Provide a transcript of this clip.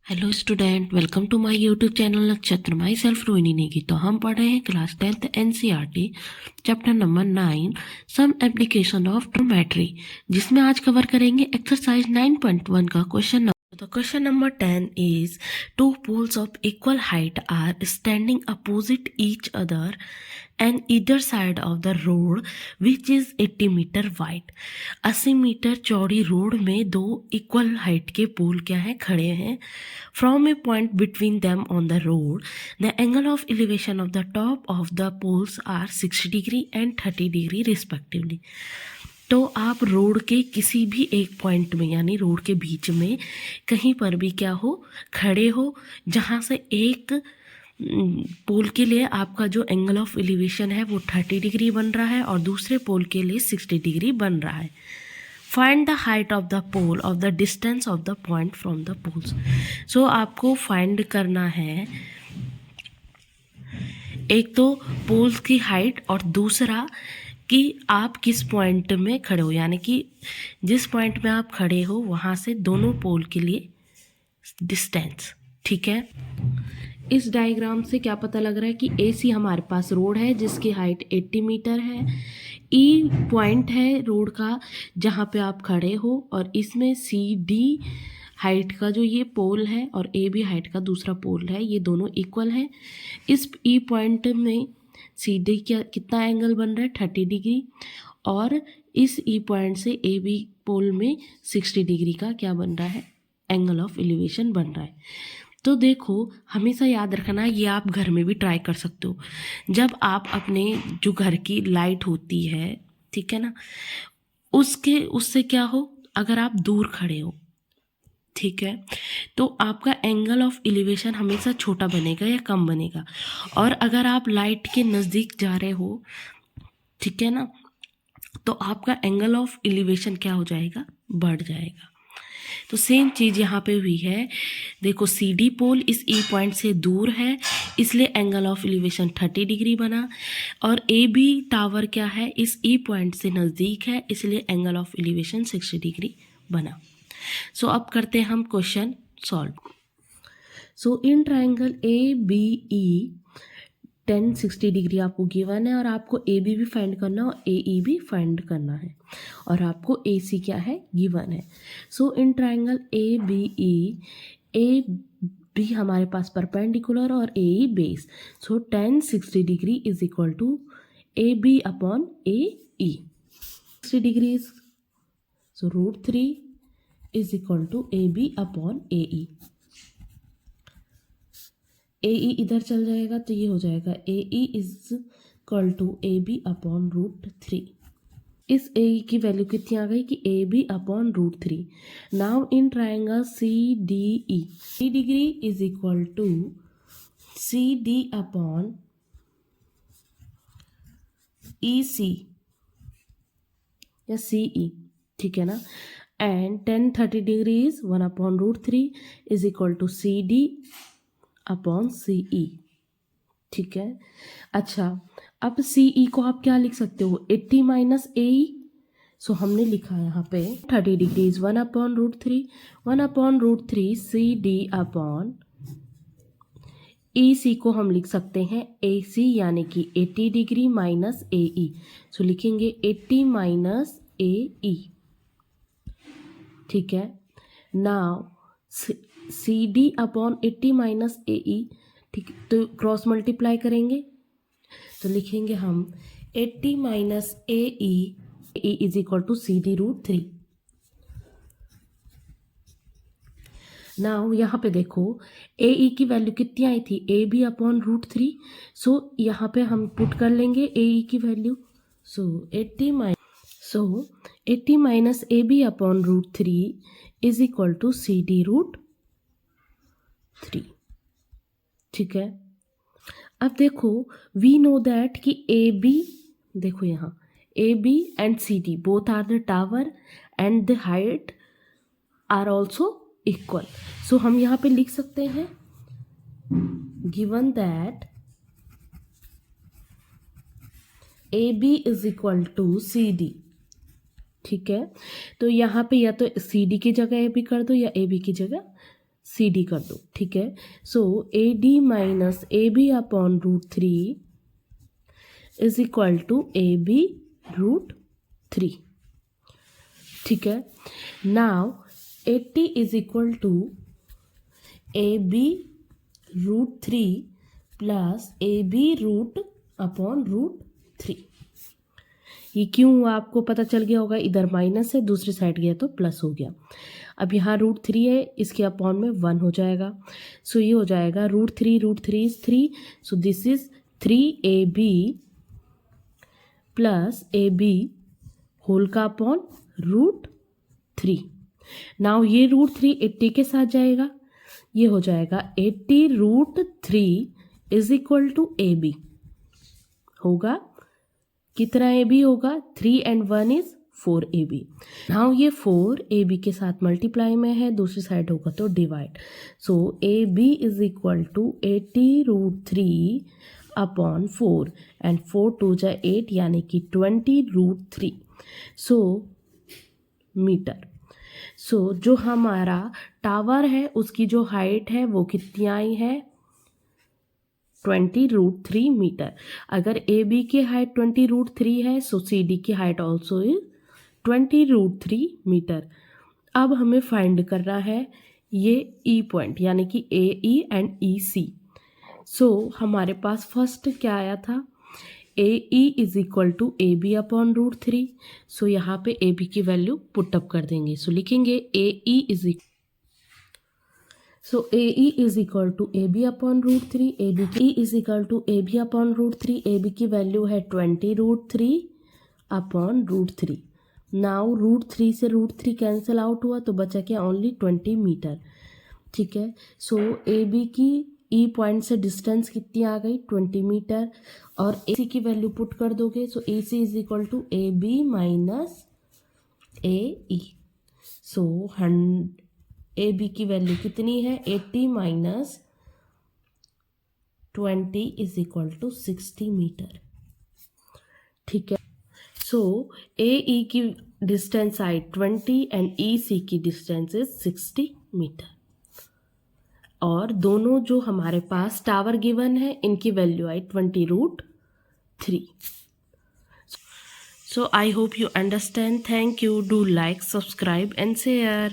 Hello student, welcome to my YouTube channel Nakshatra. Myself Rohini Negi. तो हम पढ़ रहे हैं class 10th NCERT chapter number 9 some application of trigonometry, जिसमें आज कवर करेंगे एक्सरसाइज 9.1 का question number. The question number 10 is two poles of equal height are standing opposite each other and either side of the road which is 80 metre wide। 80 metre चौड़ी road में दो equal height के पोल क्या है खड़े हैं। From a point between them on the road the angle of elevation of the top of the poles are 60 degree and 30 degree respectively. तो आप रोड के किसी भी एक पॉइंट में यानी रोड के बीच में कहीं पर भी क्या हो खड़े हो, जहाँ से एक पोल के लिए आपका जो एंगल ऑफ एलिवेशन है वो 30 डिग्री बन रहा है और दूसरे पोल के लिए 60 डिग्री बन रहा है। Find the height of the pole of the distance of the point from the poles. So आपको फाइंड करना है एक तो पोल्स की हाइट और दूसरा कि आप किस पॉइंट में खड़े हो, यानी कि जिस पॉइंट में आप खड़े हो वहाँ से दोनों पोल के लिए डिस्टेंस। ठीक है, इस डायग्राम से क्या पता लग रहा है कि ए सी हमारे पास रोड है जिसकी हाइट 80 मीटर है। ई पॉइंट है रोड का जहाँ पे आप खड़े हो और इसमें सी डी हाइट का जो ये पोल है और ए बी हाइट का दूसरा पोल है, ये दोनों इक्वल हैं। इस ई पॉइंट में सी डी क्या कितना एंगल बन रहा है 30 डिग्री और इस ई पॉइंट से ए बी पोल में 60 डिग्री का क्या बन रहा है एंगल ऑफ एलिवेशन बन रहा है। तो देखो हमेशा याद रखना, ये आप घर में भी ट्राई कर सकते हो। जब आप अपने जो घर की लाइट होती है, ठीक है ना, उससे क्या हो, अगर आप दूर खड़े हो, ठीक है, तो आपका एंगल ऑफ एलिवेशन हमेशा छोटा बनेगा या कम बनेगा। और अगर आप लाइट के नज़दीक जा रहे हो, ठीक है ना, तो आपका एंगल ऑफ एलिवेशन क्या हो जाएगा, बढ़ जाएगा। तो सेम चीज़ यहाँ पे हुई है। देखो सी डी पोल इस ई पॉइंट से दूर है इसलिए एंगल ऑफ एलिवेशन 30 डिग्री बना, और ए बी टावर क्या है इस ई पॉइंट से नज़दीक है इसलिए एंगल ऑफ एलिवेशन 60 डिग्री बना। सो अब करते हैं हम question solve. So in triangle A B E 10-60 degree आपको गिवन है और आपको ए बी भी फाइंड करना है और ए ई भी फाइंड करना है और आपको ए सी क्या है गिवन है। So in triangle A B E, A B हमारे पास परपेंडिकुलर और A E base. So 10-60 degree is equal to A B upon A E. 60 degree so √3 is equal to A B upon A E. A E इधर चल जाएगा तो ये हो जाएगा A E is equal to A B upon √3। इस ए E की value कितनी आ गई कि A B upon √3। Now in triangle C D E, 3 degree is equal to C D upon E C या सी ई, ठीक है ना, and 10-30 degree is 1 upon √3 is equal to C D upon C E. ठीक है, अच्छा अब सी ई को आप क्या लिख सकते हो 80 माइनस ए ई। सो हमने लिखा यहाँ पे 30 degrees 1 upon √3, 1 upon √3 C D upon E C को हम लिख सकते हैं ए सी यानी कि 80 डिग्री माइनस ए ई। सो लिखेंगे 80 माइनस ए ई। ठीक है, now C D upon 80 minus A E, ठीक, तो क्रॉस मल्टीप्लाई करेंगे तो लिखेंगे हम 80 minus A E is equal to C D √3। Now यहाँ पे देखो ए ई की वैल्यू कितनी आई थी ए बी अपॉन √3। सो यहाँ पे हम पुट कर लेंगे ए ई की value. So 80 minus A B upon √3 is equal to C D √3। ठीक है, अब देखो वी नो दैट कि ए बी, देखो यहाँ A B and C D both are the tower and the height are also equal. So हम यहाँ पे लिख सकते हैं given that A B is equal to C D. ठीक है, तो यहाँ पे या तो सी डी की जगह ए बी कर दो या ए बी की जगह सी डी कर दो, ठीक है। So A D minus A B upon √3 is equal to A B √3, ठीक है। Now 80 is equal to A B √3 plus A B root upon √3। ये क्यों हुआ आपको पता चल गया होगा, इधर माइनस है, दूसरी साइड गया तो प्लस हो गया। अब यहाँ √3 है, इसके अपॉन में 1 हो जाएगा। सो ये हो जाएगा √3 is 3, so this is 3ab plus A B whole का अपॉन √3। नाउ ये √3 80 के साथ जाएगा, ये हो जाएगा 80√3 is equal to A B. होगा कितना ए बी होगा, 3 and 1 इज 4ab। नाउ ये 4ab के साथ मल्टीप्लाई में है, दूसरी साइड होगा तो divide. So A B is equal to 80√3 upon 4 and 4 2 जा 8 यानी कि 20√3 सो मीटर। सो जो हमारा टावर है उसकी जो हाइट है वो कितनी आई है, 20√3 मीटर। अगर ए बी की हाइट 20√3 है सो सी डी की हाइट ऑल्सो इज 20√3 मीटर। अब हमें फाइंड करना है ये ई पॉइंट यानी कि ए ई एंड ई सी। सो हमारे पास फर्स्ट क्या आया था, A E is equal to A B upon √3। So यहाँ पे ए बी की वैल्यू पुटअप कर देंगे। सो लिखेंगे A E is so A E is equal to A B upon √3, A B की is equal to A B upon √3, A B की value है 20√3 upon √3। Now √3 से √3 कैंसिल आउट हुआ तो बचा क्या, ओनली 20 मीटर, ठीक है। सो ए बी की ई पॉइंट से डिस्टेंस कितनी आ गई, 20 मीटर, और ए सी की वैल्यू पुट कर दोगे। So A C is equal to A B minus A E. So A B की वैल्यू कितनी है, 80 minus 20 is equal to 60 meter, ठीक है। सो ए ई की डिस्टेंस आई 20 एंड ई सी की डिस्टेंस इज 60 मीटर, और दोनों जो हमारे पास टावर गिवन है इनकी value I 20√3। So I hope you understand. Thank you. Do like, subscribe and share.